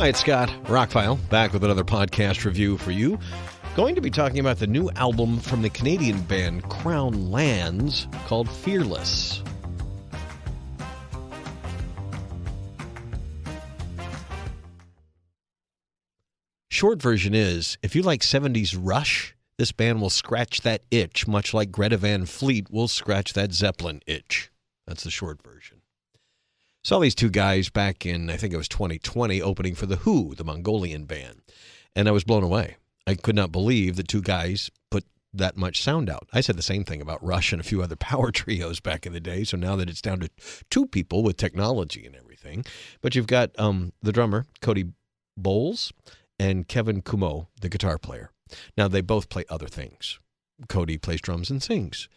Hi, it's Scott, ROCKFILE, back with another podcast review for you. Going to be talking about the new album from the Canadian band Crown Lands called Fearless. Short version is, if you like 70s Rush, this band will scratch that itch, much like Greta Van Fleet will scratch that Zeppelin itch. That's the short version. Saw these two guys back in, I think it was 2020, opening for The Who, the Mongolian band. And I was blown away. I could not believe that two guys put that much sound out. I said the same thing about Rush and a few other power trios back in the day. So now that it's down to two people with technology and everything. But you've got the drummer, Cody Bowles, and Kevin Kumo, the guitar player. Now, they both play other things. Cody plays drums and sings.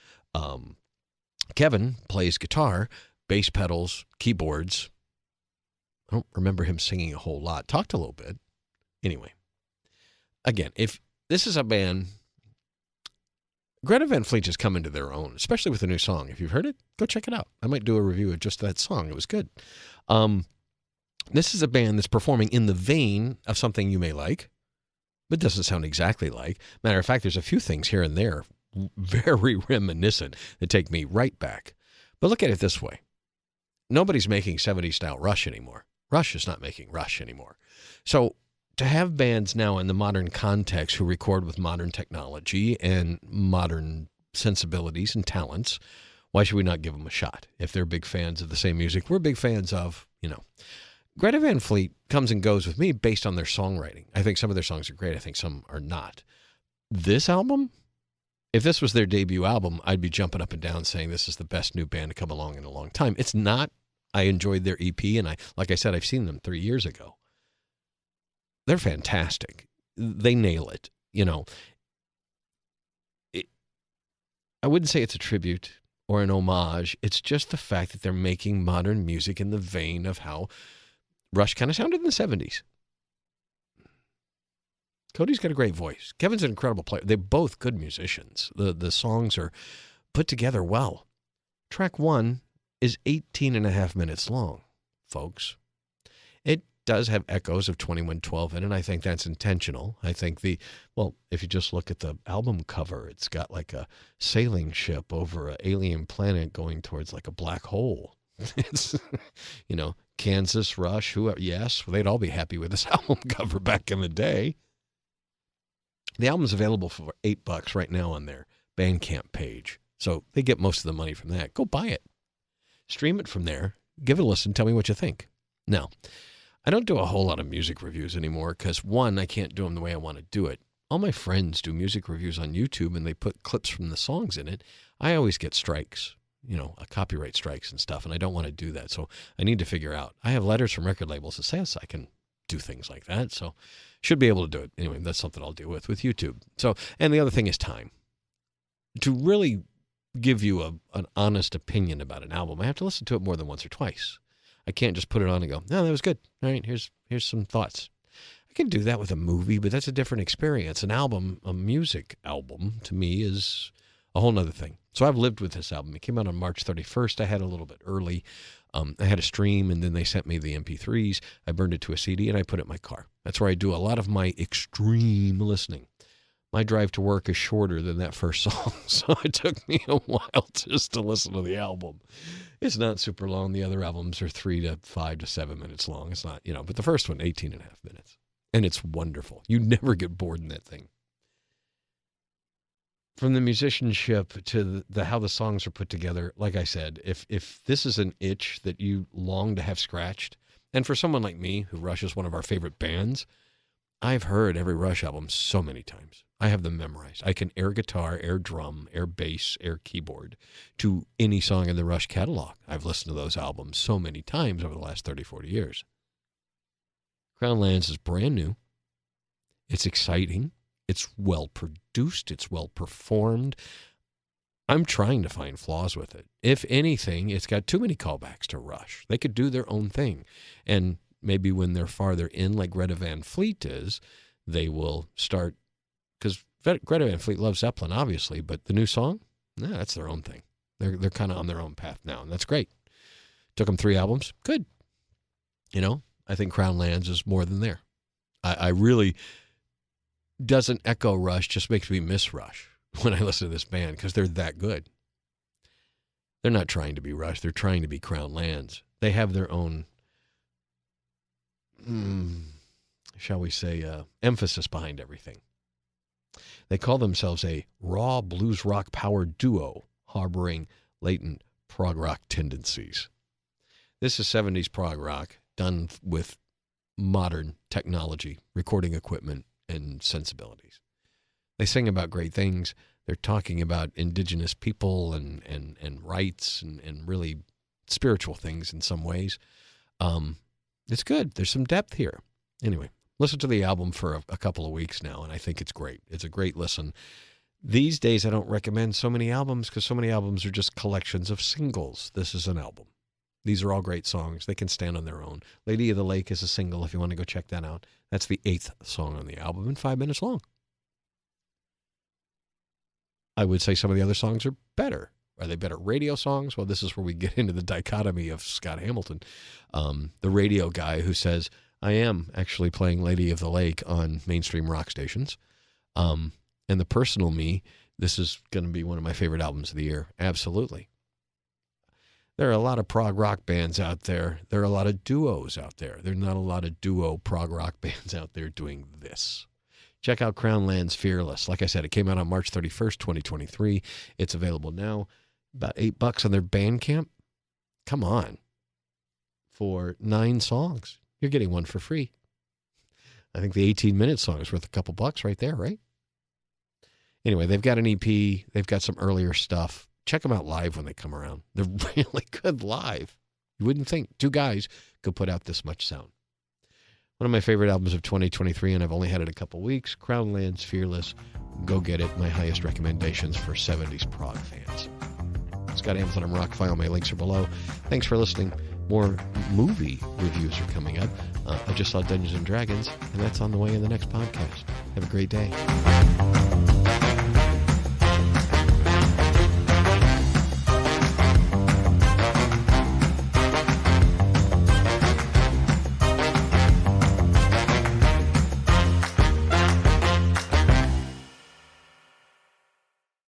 Kevin plays guitar, bass pedals, keyboards. I don't remember him singing a whole lot. Talked a little bit. Anyway, again, if this is a band, Greta Van Fleet has come into their own, especially with a new song. If you've heard it, go check it out. I might do a review of just that song. It was good. This is a band that's performing in the vein of something you may like, but doesn't sound exactly like. Matter of fact, there's a few things here and there very reminiscent that take me right back. But look at it this way. Nobody's making 70s style Rush anymore. Rush is not making Rush anymore. So to have bands now in the modern context who record with modern technology and modern sensibilities and talents, why should we not give them a shot? If they're big fans of the same music we're big fans of, you know. Greta Van Fleet comes and goes with me based on their songwriting. I think some of their songs are great. I think some are not. This album, if this was their debut album, I'd be jumping up and down saying this is the best new band to come along in a long time. It's not. I enjoyed their EP, and like I said, I've seen them 3 years ago. They're fantastic. They nail it. You know, I wouldn't say it's a tribute or an homage. It's just the fact that they're making modern music in the vein of how Rush kind of sounded in the 70s. Cody's got a great voice. Kevin's an incredible player. They're both good musicians. The songs are put together well. Track 1 is 18 and a half minutes long, folks. It does have echoes of 2112 in it, and I think that's intentional. I think if you just look at the album cover, it's got like a sailing ship over an alien planet going towards like a black hole. It's, you know, Kansas, Rush, whoever. Yes, they'd all be happy with this album cover back in the day. The album's available for $8 right now on their Bandcamp page. So they get most of the money from that. Go buy it. Stream it from there. Give it a listen. Tell me what you think. Now, I don't do a whole lot of music reviews anymore because, one, I can't do them the way I want to do it. All my friends do music reviews on YouTube and they put clips from the songs in it. I always get strikes, you know, copyright strikes and stuff, and I don't want to do that. So I need to figure out. I have letters from record labels that says I can do things like that. So should be able to do it. Anyway, that's something I'll deal with YouTube. So, and the other thing is time. To really give you an honest opinion about an album, I have to listen to it more than once or twice. I can't just put it on and go, no, that was good. All right, here's some thoughts. I can do that with a movie, but that's a different experience. An album, a music album, to me is a whole nother thing. So I've lived with this album. It came out on March 31st. I had a little bit early. I had a stream, and then they sent me the MP3s. I burned it to a CD, and I put it in my car. That's where I do a lot of my extreme listening. My drive to work is shorter than that first song, so it took me a while just to listen to the album. It's not super long. The other albums are 3 to 5 to 7 minutes long. It's not, you know, but the first one, 18 and a half minutes. And it's wonderful. You never get bored in that thing. From the musicianship to the how the songs are put together, like I said, if this is an itch that you long to have scratched, and for someone like me, who Rush is one of our favorite bands, I've heard every Rush album so many times. I have them memorized. I can air guitar, air drum, air bass, air keyboard to any song in the Rush catalog. I've listened to those albums so many times over the last 30, 40 years. Crown Lands is brand new. It's exciting. It's well produced. It's well performed. I'm trying to find flaws with it. If anything, it's got too many callbacks to Rush. They could do their own thing. And maybe when they're farther in, like Greta Van Fleet is, they will start, because Greta Van Fleet loves Zeppelin, obviously, but the new song, that's their own thing. They're kind of on their own path now, and that's great. Took them 3 albums. Good. You know, I think Crown Lands is more than there. I really, doesn't echo Rush, just makes me miss Rush when I listen to this band because they're that good. They're not trying to be Rush. They're trying to be Crown Lands. They have their own, shall we say, emphasis behind everything. They call themselves a raw blues rock power duo harboring latent prog rock tendencies. This is 70s prog rock done with modern technology, recording equipment, and sensibilities. They sing about great things. They're talking about indigenous people and rights and really spiritual things in some ways. It's good. There's some depth here. Anyway, listen to the album for a couple of weeks now, and I think it's great. It's a great listen. These days, I don't recommend so many albums because so many albums are just collections of singles. This is an album. These are all great songs. They can stand on their own. Lady of the Lake is a single if you want to go check that out. That's the 8th song on the album and 5 minutes long. I would say some of the other songs are better. Are they better radio songs? Well, this is where we get into the dichotomy of Scott Hamilton, the radio guy who says, I am actually playing Lady of the Lake on mainstream rock stations. And the personal me, this is going to be one of my favorite albums of the year. Absolutely. There are a lot of prog rock bands out there. There are a lot of duos out there. There are not a lot of duo prog rock bands out there doing this. Check out Crown Lands Fearless. Like I said, it came out on March 31st, 2023. It's available now. About $8 on their Bandcamp. Come on. For 9 songs. You're getting one for free. I think the 18-minute song is worth a couple bucks right there, right? Anyway, they've got an EP. They've got some earlier stuff. Check them out live when they come around. They're really good live. You wouldn't think 2 guys could put out this much sound. One of my favorite albums of 2023, and I've only had it a couple weeks, Crown Lands Fearless. Go get it. My highest recommendations for 70s prog fans. Scott Hamilton, I'm ROCKFILE. My links are below. Thanks for listening. More movie reviews are coming up. I just saw Dungeons & Dragons, and that's on the way in the next podcast. Have a great day.